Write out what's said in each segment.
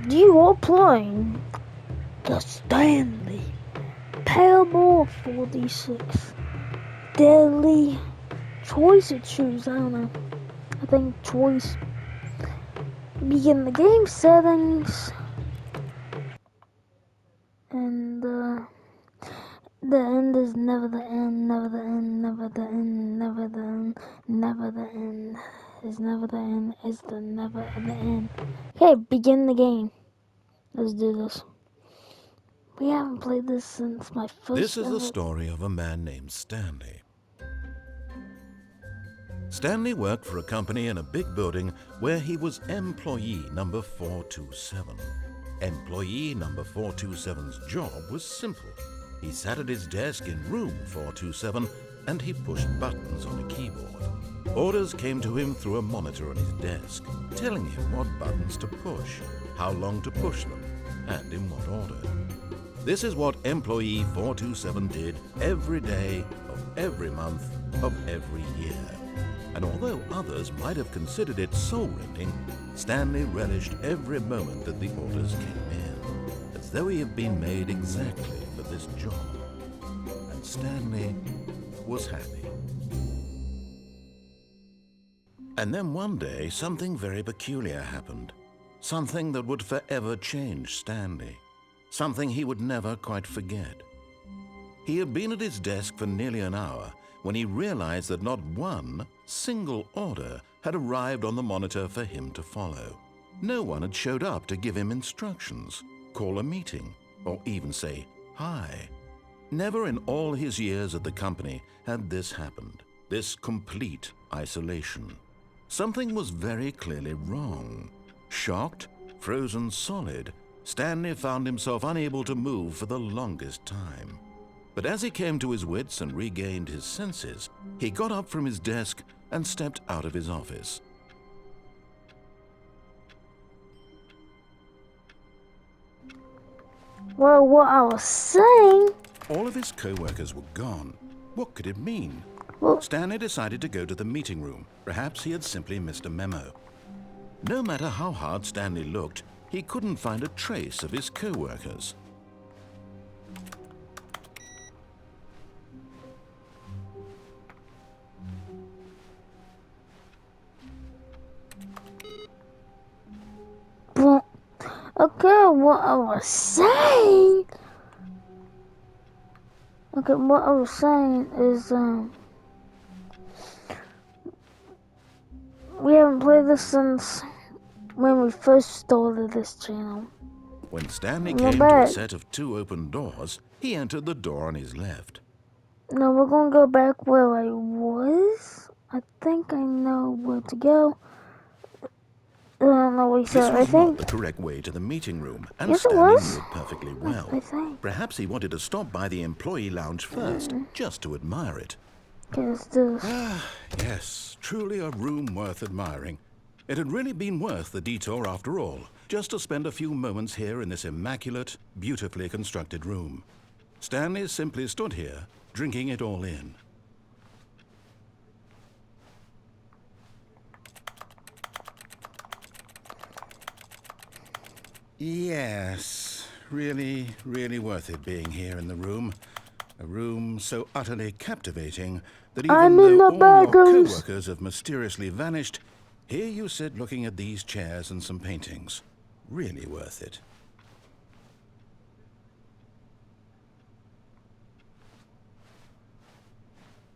You are playing the Stanley Parable 46 Deadly Choice to choose. I don't know. I think choice. Begin the game settings. And the end is never the end, never the end, never the end, never the end, never the end. Is never the end, is the never the end. Okay, begin the game. Let's do this. We haven't played this since my first This is the ever. story of a man named Stanley. Stanley worked for a company in a big building where he was employee number 427. Employee number 427's job was simple. He sat at his desk in room 427 and he pushed buttons on a keyboard. Orders came to him through a monitor on his desk, telling him what buttons to push, how long to push them, and in what order. This is what employee 427 did every day of every month of every year. And although others might have considered it soul-rending, Stanley relished every moment that the orders came in, as though he had been made exactly for this job. And Stanley was happy. And then one day, something very peculiar happened. Something that would forever change Stanley. Something he would never quite forget. He had been at his desk for nearly an hour when he realized that not one single order had arrived on the monitor for him to follow. No one had showed up to give him instructions, call a meeting, or even say hi. Never in all his years at the company had this happened, this complete isolation. Something was very clearly wrong. Shocked, frozen solid, Stanley found himself unable to move for the longest time. But as he came to his wits and regained his senses, he got up from his desk and stepped out of his office. Well, what I was saying. All of his co-workers were gone. What could it mean? Well, Stanley decided to go to the meeting room. Perhaps he had simply missed a memo. No matter how hard Stanley looked, he couldn't find a trace of his co-workers. well, okay, what I was saying. Okay, what I was saying is, we haven't played this since when we first started this channel. When Stanley We're came to a back. set of 2 open doors, he entered the door on his left. Now we're gonna go back where I was. I think I know where to go. I don't know what he This said. I was not think. the correct way to the meeting room, and Yes, it Stanley was. knew it perfectly well. I think. Perhaps he wanted to stop by the employee lounge first, just to admire it. Okay, let's do this. Ah, yes, truly a room worth admiring. It had really been worth the detour after all, just to spend a few moments here in this immaculate, beautifully constructed room. Stanley simply stood here, drinking it all in. Yes, really, really worth it being here in the room. A room so utterly captivating that even I'm in though the all your baggers. co-workers have mysteriously vanished, here you sit looking at these chairs and some paintings. Really worth it.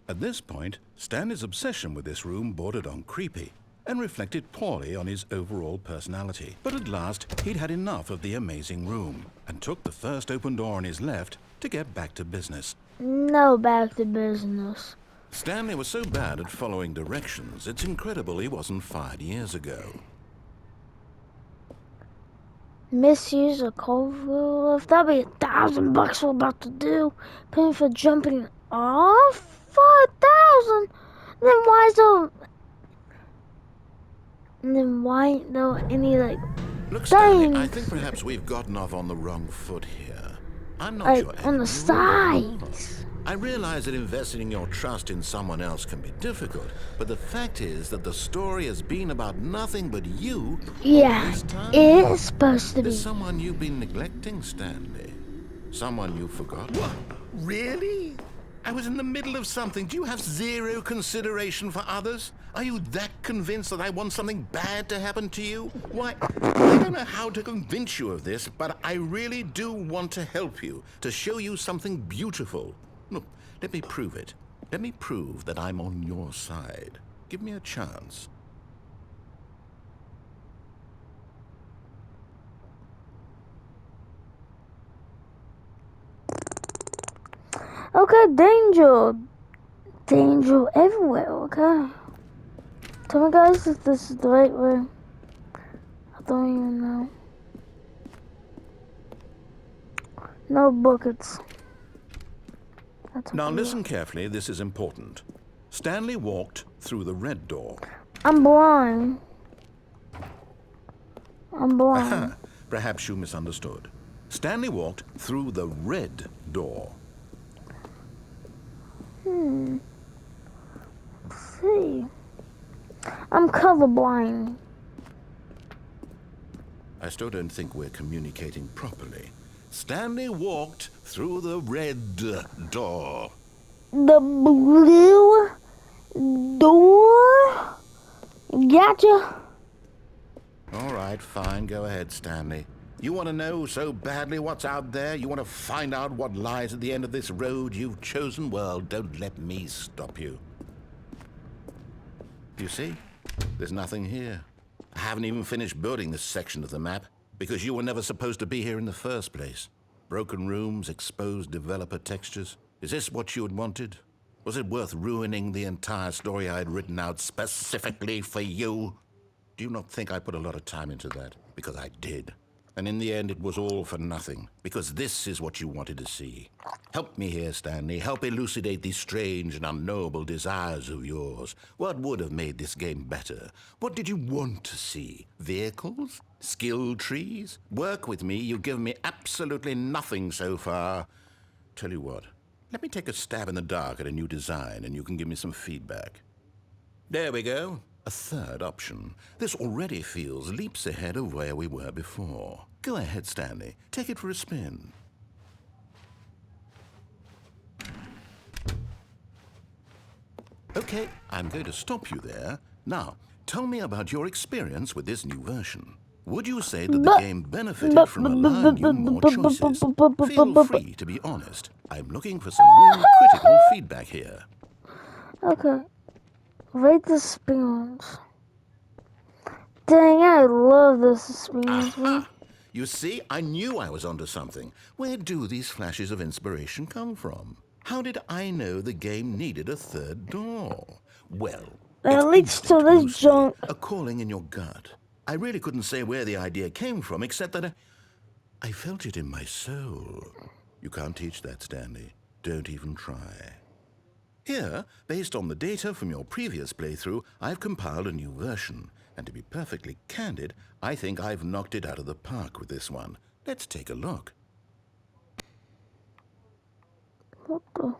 At this point, Stanley's obsession with this room bordered on creepy and reflected poorly on his overall personality. But at last, he'd had enough of the amazing room and took the first open door on his left to get back to business. No, back to business. Stanley was so bad at following directions, it's incredible he wasn't fired years ago. Misuse a cover lift. That'd be $1,000 we're about to do. Paying for jumping off? 5,000. Then why ain't there any like Look, Stanley, I things think perhaps we've gotten off on the wrong foot here. I'm not like your on the enemy, really. sides? I realize that investing your trust in someone else can be difficult, but the fact is that the story has been about nothing but you all Yeah, this time. it is supposed to There's be. someone you've been neglecting, Stanley. Someone you forgot. What? Really? I was in the middle of something. Do you have zero consideration for others? Are you that convinced that I want something bad to happen to you? Why, I don't know how to convince you of this, but I really do want to help you, to show you something beautiful. Look, let me prove it. Let me prove that I'm on your side. Give me a chance. Okay, danger. Danger everywhere, okay? Tell me guys if this is the right way. I don't even know. No buckets. That's Now weird. listen carefully, this is important. Stanley walked through the red door. I'm blind. I'm blind. Perhaps you misunderstood. Stanley walked through the red door. Let's see. I'm colorblind. I still don't think we're communicating properly. Stanley walked through the red door. The blue door? Gotcha. All right, fine. Go ahead, Stanley. You want to know so badly what's out there? You want to find out what lies at the end of this road you've chosen? Well, don't let me stop you. You see? There's nothing here. I haven't even finished building this section of the map because you were never supposed to be here in the first place. Broken rooms, exposed developer textures. Is this what you had wanted? Was it worth ruining the entire story I had written out specifically for you? Do you not think I put a lot of time into that? Because I did. And in the end, it was all for nothing. Because this is what you wanted to see. Help me here, Stanley. Help elucidate these strange and unknowable desires of yours. What would have made this game better? What did you want to see? Vehicles? Skill trees? Work with me. You've given me absolutely nothing so far. Tell you what. Let me take a stab in the dark at a new design, and you can give me some feedback. There we go. A third option. This already feels leaps ahead of where we were before. Go ahead, Stanley. Take it for a spin. Okay, I'm going to stop you there. Now, tell me about your experience with this new version. Would you say that the game benefited from allowing you more choices? Feel free to be honest. I'm looking for some real critical feedback here. Okay. Rate the experience. Dang, I love this experience, man. You see, I knew I was onto something. Where do these flashes of inspiration come from? How did I know the game needed a third door? Well, That leads to this junk. a calling in your gut. I really couldn't say where the idea came from, except that I felt it in my soul. You can't teach that, Stanley. Don't even try. Here, based on the data from your previous playthrough, I've compiled a new version. And to be perfectly candid, I think I've knocked it out of the park with this one. Let's take a look. What the?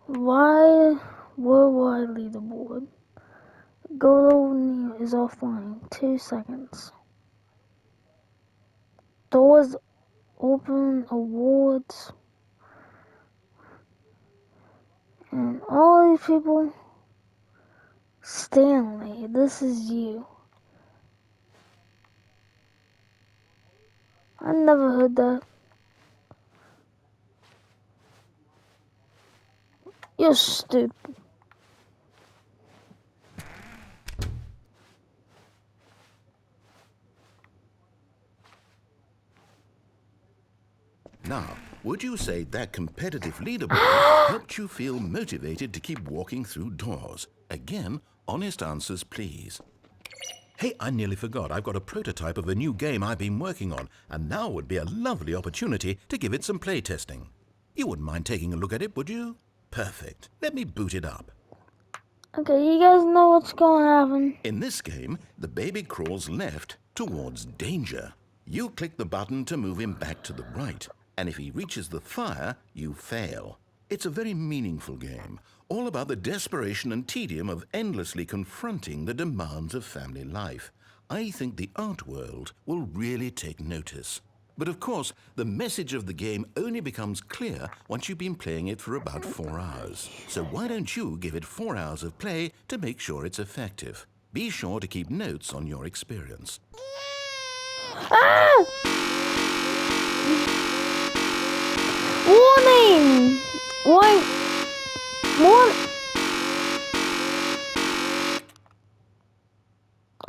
Why worldwide leaderboard? Go near is offline. 2 seconds. Doors open. Awards. And all these people. Stanley, this is you. I never heard that. You're stupid. Now, would you say that competitive leaderboard helped you feel motivated to keep walking through doors? Again, honest answers, please. Hey, I nearly forgot. I've got a prototype of a new game I've been working on, and now would be a lovely opportunity to give it some playtesting. You wouldn't mind taking a look at it, would you? Perfect. Let me boot it up. Okay, you guys know what's gonna happen. In this game, the baby crawls left towards danger. You click the button to move him back to the right. and if he reaches the fire, you fail. It's a very meaningful game, all about the desperation and tedium of endlessly confronting the demands of family life. I think the art world will really take notice. But of course, the message of the game only becomes clear once you've been playing it for about 4 hours. So why don't you give it 4 hours of play to make sure it's effective? Be sure to keep notes on your experience. Ah! Warning! Wait. What?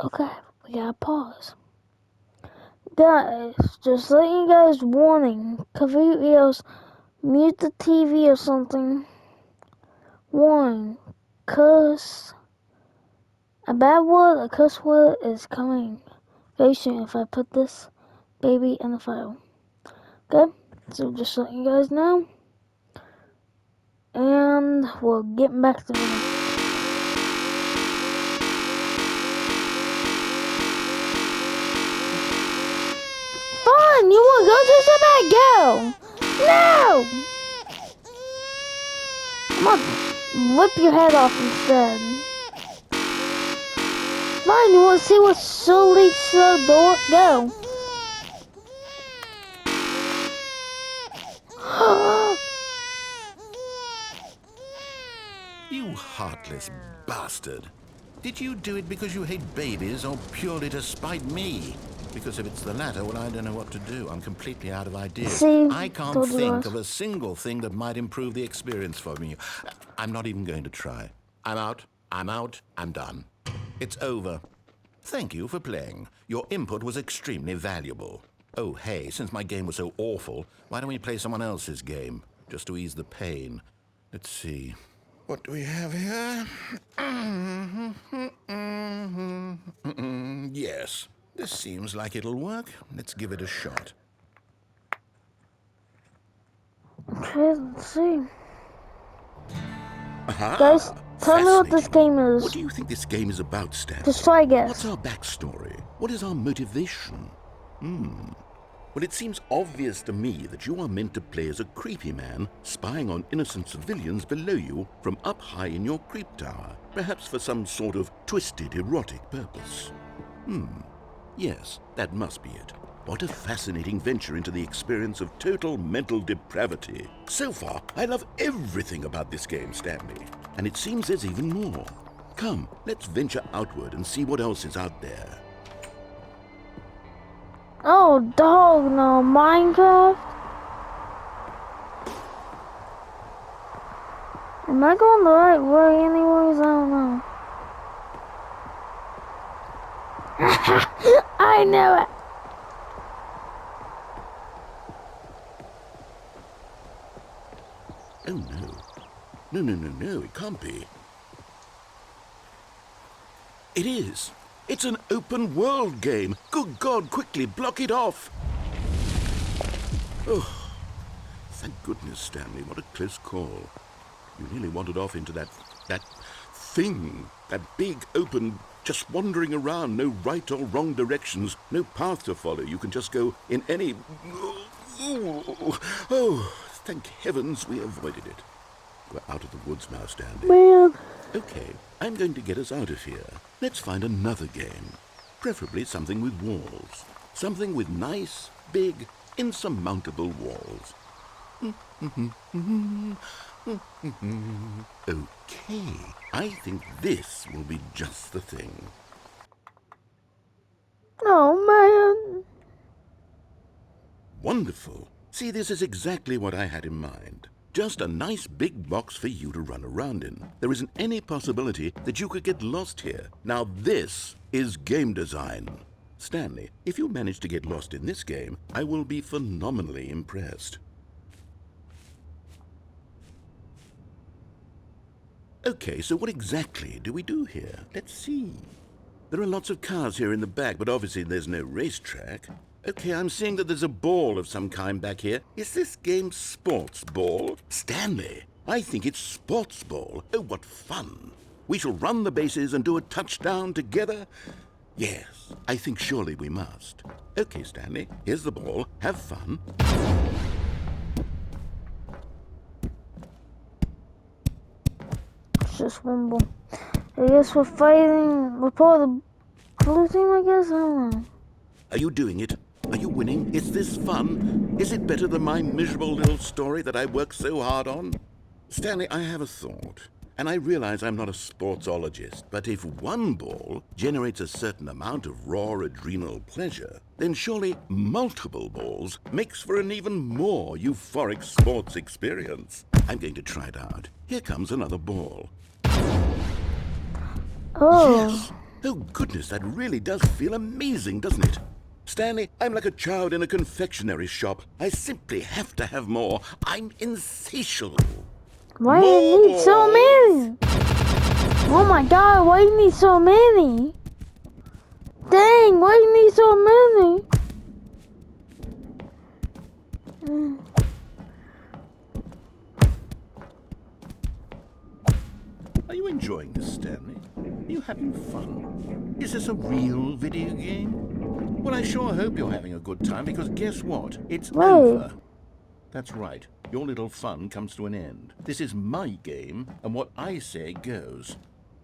Okay, we gotta pause. Guys, just letting you guys warning. Completely else, mute the TV or something. Warning, cause a bad word, a cuss word is coming very soon if I put this baby in the file. Okay, so just letting you guys know. And we're getting back to it. Fine, you wanna go to the bed? Go! No! I'm gonna rip your head off instead. Fine, you wanna see what's so late to the door? Go! You heartless bastard. Did you do it because you hate babies or purely to spite me? Because if it's the latter, well, I don't know what to do. I'm completely out of ideas. See, I can't think of a single thing that might improve the experience for me. I'm not even going to try. I'm out. I'm done. It's over. Thank you for playing. Your input was extremely valuable. Oh, hey, since my game was so awful, why don't we play someone else's game? Just to ease the pain. Let's see. What do we have here? Yes, this seems like it'll work. Let's give it a shot. Okay, let's see. Aha, Guys, tell me what this game is. What do you think this game is about, Stanley? Just try guess. What's our backstory? What is our motivation? Well, it seems obvious to me that you are meant to play as a creepy man spying on innocent civilians below you from up high in your creep tower, perhaps for some sort of twisted erotic purpose. Yes, that must be it. What a fascinating venture into the experience of total mental depravity. So far, I love everything about this game, Stanley. And it seems there's even more. Come, let's venture outward and see what else is out there. Oh, dog, no, Minecraft? Am I going the right way anyways? I don't know. I know it. Oh, no. No, it can't be. It is. It's an open world game. Good God, quickly block it off. Oh, thank goodness, Stanley. What a close call. You nearly wandered off into that thing. That big, open, just wandering around. No right or wrong directions. No path to follow. You can just go in any... Oh, thank heavens we avoided it. We're out of the woods now, Stanley. Man. Okay, I'm going to get us out of here. Let's find another game. Preferably something with walls. Something with nice, big, insurmountable walls. Okay, I think this will be just the thing. Oh, man. Wonderful. See, this is exactly what I had in mind. Just a nice big box for you to run around in. There isn't any possibility that you could get lost here. Now this is game design. Stanley, if you manage to get lost in this game, I will be phenomenally impressed. Okay, so what exactly do we do here? Let's see. There are lots of cars here in the back, but obviously there's no racetrack. Okay, I'm seeing that there's a ball of some kind back here. Is this game sports ball? Stanley, I think it's sports ball. Oh, what fun. We shall run the bases and do a touchdown together. Yes, I think surely we must. Okay, Stanley, here's the ball. Have fun. just one ball. I guess we're fighting. We're part of the blue team, I guess? I don't know. Are you doing it? Are you winning? Is this fun? Is it better than my miserable little story that I worked so hard on? Stanley, I have a thought. And I realize I'm not a sportsologist, but if one ball generates a certain amount of raw adrenal pleasure, then surely multiple balls makes for an even more euphoric sports experience. I'm going to try it out. Here comes another ball. Oh. Yes! Oh goodness, that really does feel amazing, doesn't it? Stanley, I'm like a child in a confectionery shop. I simply have to have more. I'm insatiable. Why do you need so many? Oh my god, why do you need so many? Dang, why do you need so many? Are you enjoying this, Stanley? Are you having fun? Is this a real video game? Well, I sure hope you're having a good time, because guess what? It's over. That's right. Your little fun comes to an end. This is my game, and what I say goes.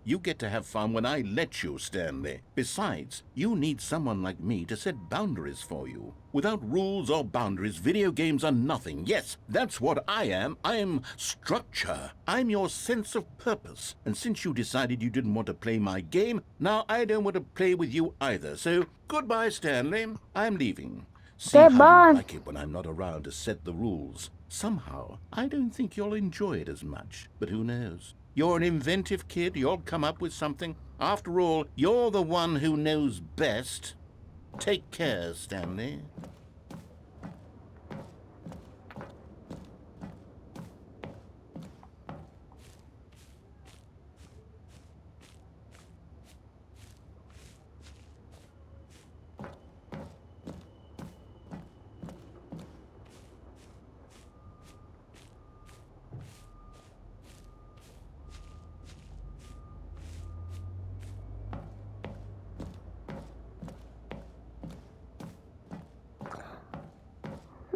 You get to have fun when I let you, Stanley. Besides, you need someone like me to set boundaries for you. Without rules or boundaries, video games are nothing. Yes, that's what I am. I'm structure. I'm your sense of purpose. And since you decided you didn't want to play my game, now I don't want to play with you either. So, goodbye, Stanley. I'm leaving. See how you like it when I'm not around to set the rules. Somehow, I don't think you'll enjoy it as much. But who knows? You're an inventive kid. You'll come up with something. After all, you're the one who knows best. Take care, Stanley.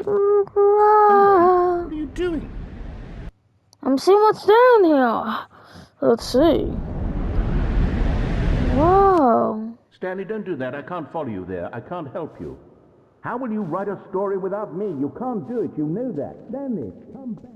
What are you doing? I'm seeing what's down here. Let's see. Whoa. Stanley, don't do that. I can't follow you there. I can't help you. How will you write a story without me? You can't do it. You know that. Stanley, come back.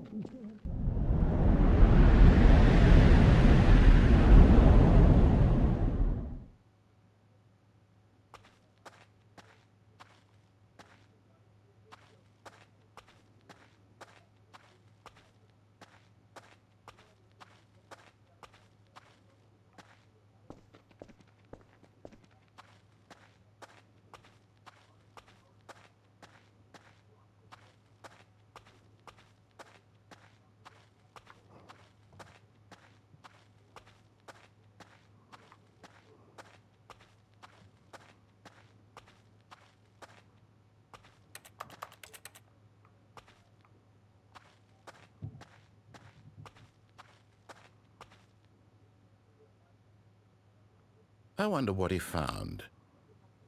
I wonder what he found.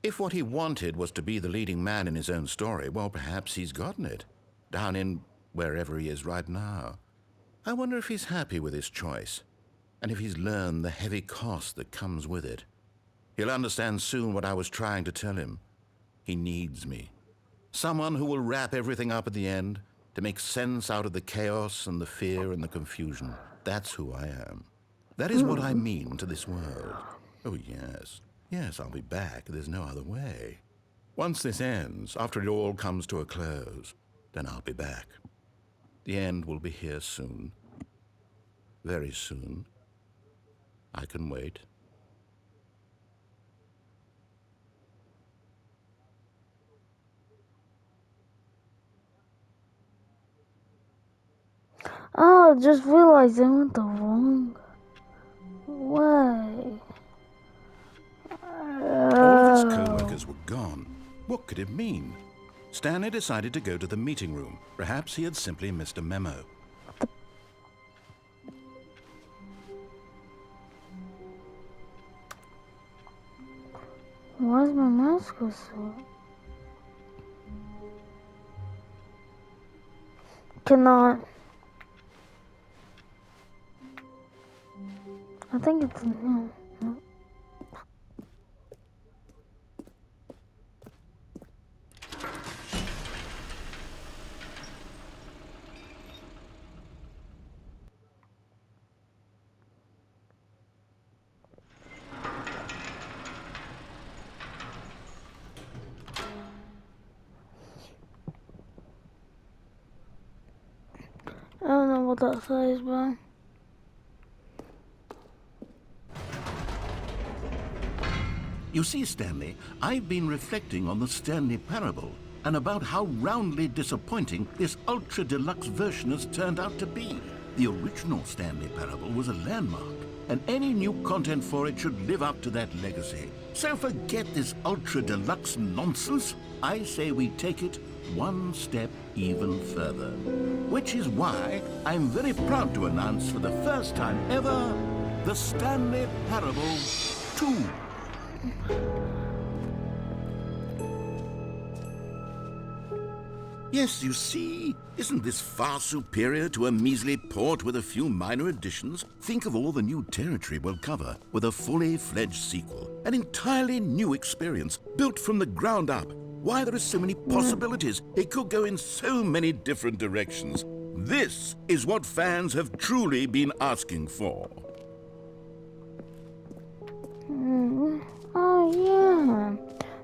If what he wanted was to be the leading man in his own story, well, perhaps he's gotten it, down in wherever he is right now. I wonder if he's happy with his choice, and if he's learned the heavy cost that comes with it. He'll understand soon what I was trying to tell him. He needs me. Someone who will wrap everything up at the end, to make sense out of the chaos and the fear and the confusion. That's who I am. That is what I mean to this world. Oh, yes. Yes, I'll be back. There's no other way. Once this ends, after it all comes to a close, then I'll be back. The end will be here soon. Very soon. I can wait. Oh, I just realized I went the wrong way. All of his co-workers were gone. What could it mean? Stanley decided to go to the meeting room. Perhaps he had simply missed a memo. Why's my mask so? Cannot. I think it's I don't know what that says, but You see, Stanley, I've been reflecting on the Stanley parable and about how roundly disappointing this ultra deluxe version has turned out to be. The original Stanley parable was a landmark, and any new content for it should live up to that legacy. So forget this ultra deluxe nonsense. I say we take it one step even further. Which is why I'm very proud to announce for the first time ever, the Stanley Parable 2. Yes, you see, isn't this far superior to a measly port with a few minor additions? Think of all the new territory we'll cover with a fully fledged sequel. An entirely new experience, built from the ground up. Why, there are so many possibilities. It could go in so many different directions. This is what fans have truly been asking for. oh yeah.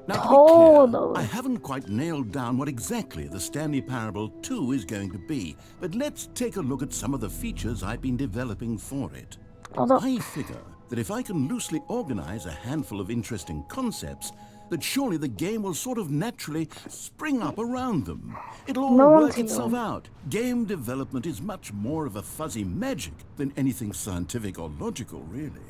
Now, to be clear, Totally. I haven't quite nailed down what exactly the Stanley Parable 2 is going to be, but let's take a look at some of the features I've been developing for it. Although, I figure that if I can loosely organize a handful of interesting concepts, that surely the game will sort of naturally spring up around them. It'll all No work until- itself out. Game development is much more of a fuzzy magic than anything scientific or logical, really.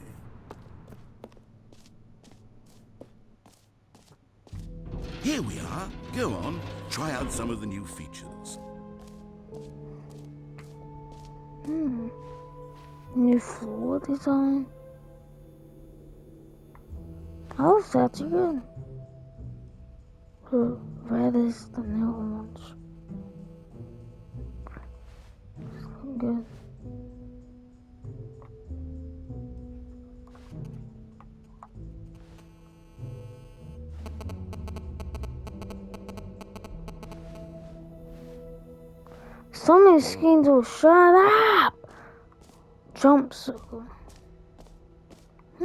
Here we are. Go on, try out some of the new features. new floor design. Oh, that's good. The red is the new orange. Good. So many skins will shut up! Jump circle.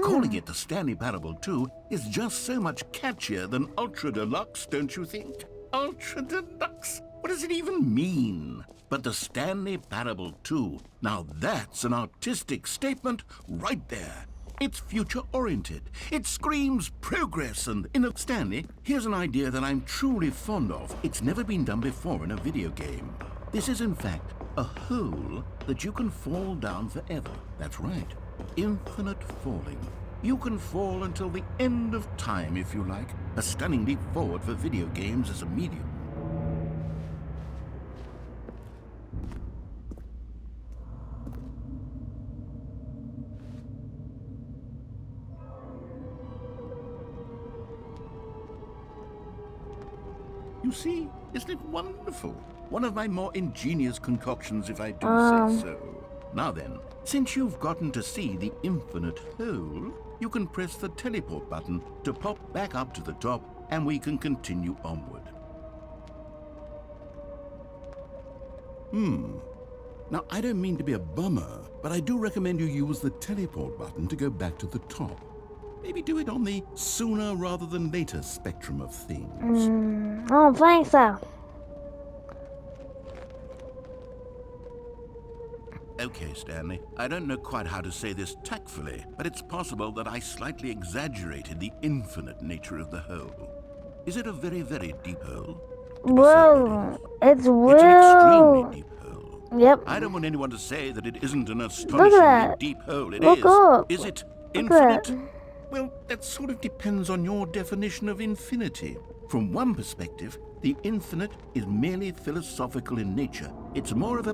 Calling it the Stanley Parable 2 is just so much catchier than Ultra Deluxe, don't you think? Ultra Deluxe? What does it even mean? But the Stanley Parable 2, now that's an artistic statement right there. It's future-oriented. It screams progress and... Stanley, here's an idea that I'm truly fond of. It's never been done before in a video game. This is, in fact, a hole that you can fall down forever. That's right. Infinite falling. You can fall until the end of time, if you like. A stunning leap forward for video games as a medium. You see, isn't it wonderful? One of my more ingenious concoctions, if I do say so. Now then, since you've gotten to see the infinite hole, you can press the teleport button to pop back up to the top, and we can continue onward. Now, I don't mean to be a bummer, but I do recommend you use the teleport button to go back to the top. Maybe do it on the sooner rather than later spectrum of things. I don't think so. Okay, Stanley, I don't know quite how to say this tactfully, but it's possible that I slightly exaggerated the infinite nature of the hole. Is it a very, very deep hole? Well, it's It's an real. extremely deep hole. Yep. I don't want anyone to say that it isn't an that. astonishingly deep hole. It Look is. up. Is it Look at infinite? Well, that sort of depends on your definition of infinity. From one perspective, the infinite is merely philosophical in nature. It's more of a...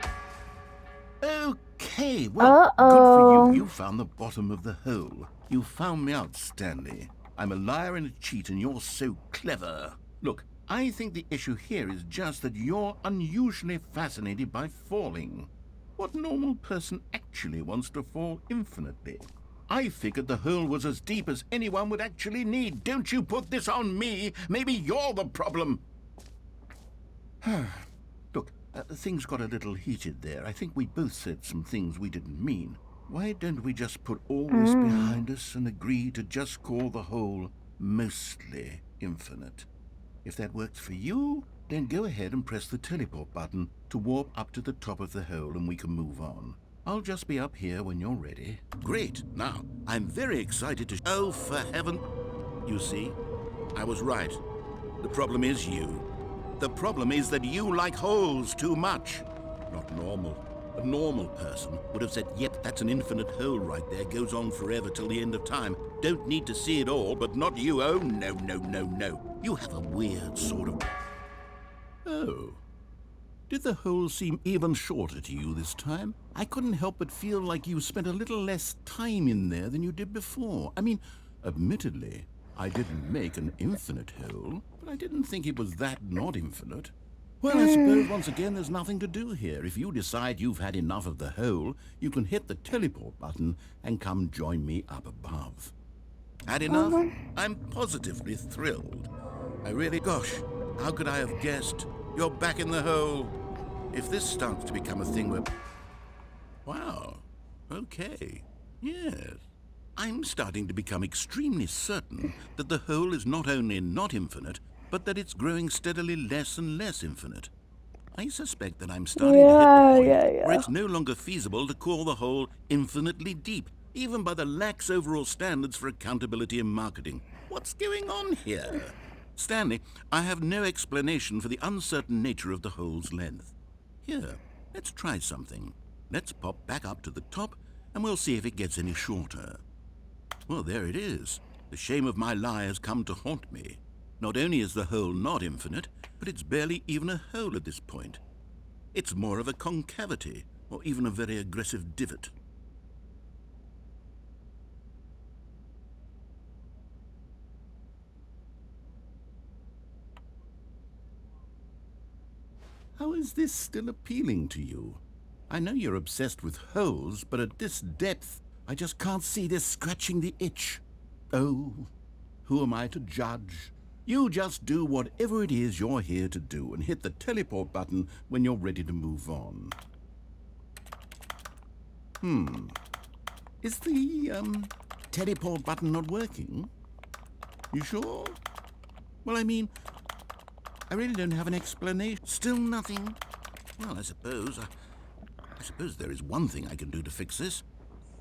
Okay, well, good for you. You found the bottom of the hole. You found me out, Stanley. I'm a liar and a cheat, and you're so clever. Look, I think the issue here is just that you're unusually fascinated by falling. What normal person actually wants to fall infinitely? I figured the hole was as deep as anyone would actually need. Don't you put this on me. Maybe you're the problem. Look, things got a little heated there. I think we both said some things we didn't mean. Why don't we just put all this behind us and agree to just call the hole mostly infinite? If that works for you, then go ahead and press the teleport button to warp up to the top of the hole and we can move on. I'll just be up here when you're ready. Great. Now, I'm very excited to... Oh, for heaven... You see, I was right. The problem is you. The problem is that you like holes too much. Not normal. A normal person would have said, yep, that's an infinite hole right there. Goes on forever till the end of time. Don't need to see it all, but not you. Oh, no, no, no, no. You have a weird sort of... Oh. Did the hole seem even shorter to you this time? I couldn't help but feel like you spent a little less time in there than you did before. I mean, admittedly, I didn't make an infinite hole, but I didn't think it was that not infinite. Well, I suppose once again there's nothing to do here. If you decide you've had enough of the hole, you can hit the teleport button and come join me up above. Had enough? I'm positively thrilled. I really, gosh, how could I have guessed? You're back in the hole. If this starts to become a thing where... Wow, okay, yes. I'm starting to become extremely certain that the hole is not only not infinite, but that it's growing steadily less and less infinite. I suspect that I'm starting to hit the point where it's no longer feasible to call the hole infinitely deep, even by the lax overall standards for accountability and marketing. What's going on here? Stanley, I have no explanation for the uncertain nature of the hole's length. Here, let's try something. Let's pop back up to the top, and we'll see if it gets any shorter. Well, there it is. The shame of my lie has come to haunt me. Not only is the hole not infinite, but it's barely even a hole at this point. It's more of a concavity, or even a very aggressive divot. How is this still appealing to you? I know you're obsessed with holes, but at this depth, I just can't see this scratching the itch. Oh, who am I to judge? You just do whatever it is you're here to do and hit the teleport button when you're ready to move on. Is the, teleport button not working? You sure? Well, I mean, I really don't have an explanation. Still nothing? Well, I suppose there is one thing I can do to fix this.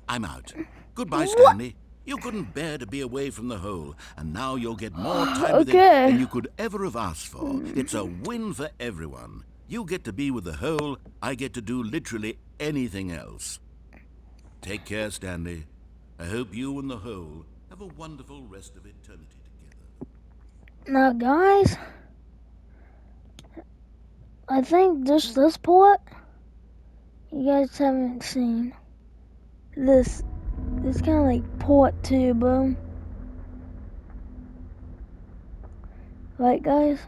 I'm out. Goodbye, Stanley. You couldn't bear to be away from the hole, and now you'll get more time with it than you could ever have asked for. It's a win for everyone. You get to be with the hole, I get to do literally anything else. Take care, Stanley. I hope you and the hole have a wonderful rest of eternity together. Now, guys, I think just this part, you guys haven't seen. This kind of like port 2, bro. Right, guys?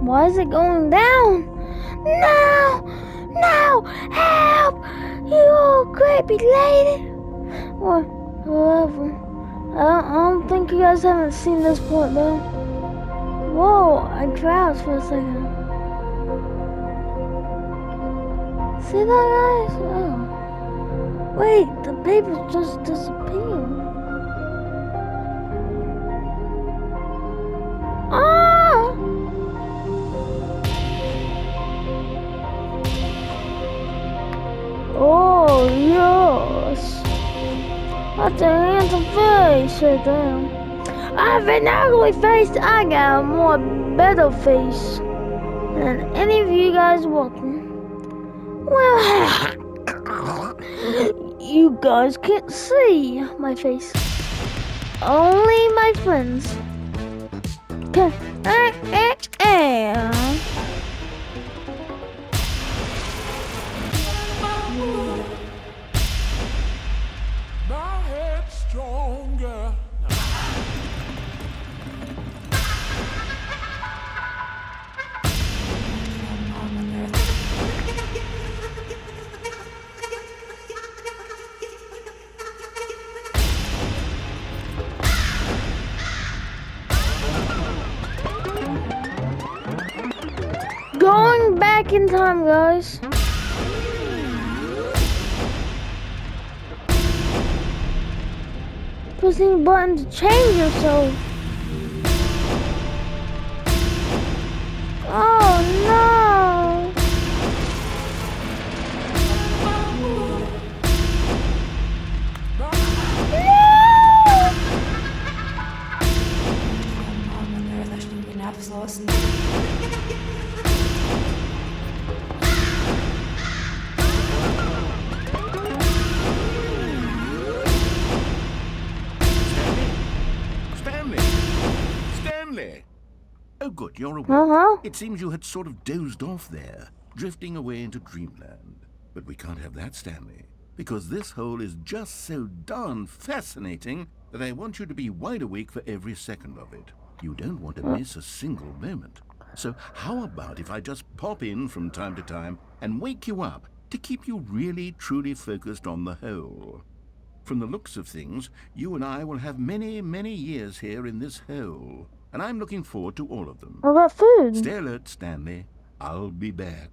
Why is it going down? No! No! Help! You old creepy lady! Or whatever. I don't think you guys haven't seen this part though. Whoa! I crouched for a second. See that, guys? Oh. Wait, the paper just disappeared. Ah! Oh, yes. That's a handsome face right there. I have an ugly face. I got a more better face than any of you guys walking. Well, you guys can't see my face. Only my friends. back in time, guys. Pressing the button to change yourself. Oh no! Stanley! Stanley! Oh, good, you're awake. It seems you had sort of dozed off there, drifting away into dreamland. But we can't have that, Stanley, because this hole is just so darn fascinating that I want you to be wide awake for every second of it. You don't want to miss a single moment. So how about if I just pop in from time to time and wake you up to keep you really, truly focused on the hole? From the looks of things, you and I will have many, many years here in this hole, and I'm looking forward to all of them. What about food? Stay alert, Stanley. I'll be back.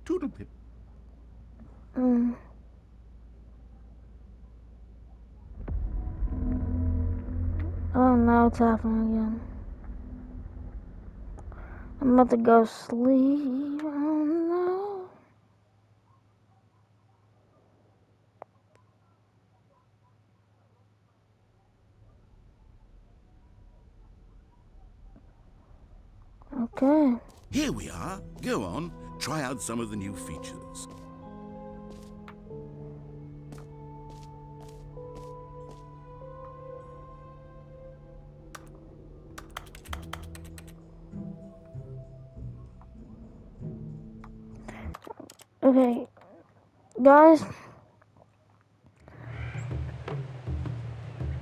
Toodle-pip. Oh no, it's happening again. I'm about to go sleep. Oh no. Okay. Here we are. Go on. Try out some of the new features. Okay. Guys.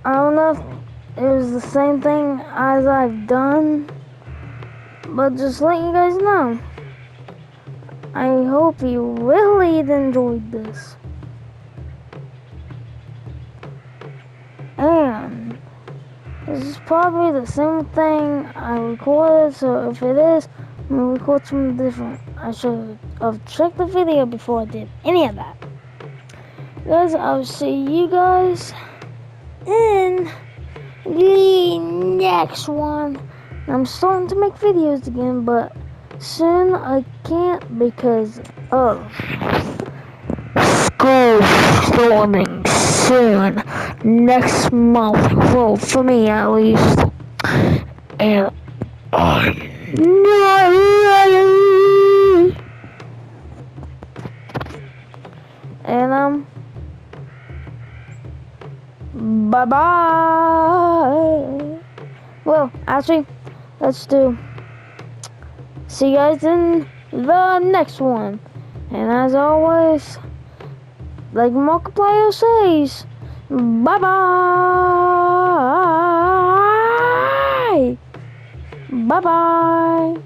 I don't know if it was the same thing as I've done, but just let you guys know. I hope you really enjoyed this. And this is probably the same thing I recorded, so if it is, I'm gonna record something different. I should have checked the video before I did any of that. Guys, I'll see you guys in the next one. I'm starting to make videos again, but soon I can't because of school starting soon. Next month, well, for me at least. And I'm not ready. And bye-bye. Well, actually, let's do. See you guys in the next one. And as always, like Markiplier says, bye-bye. Bye-bye.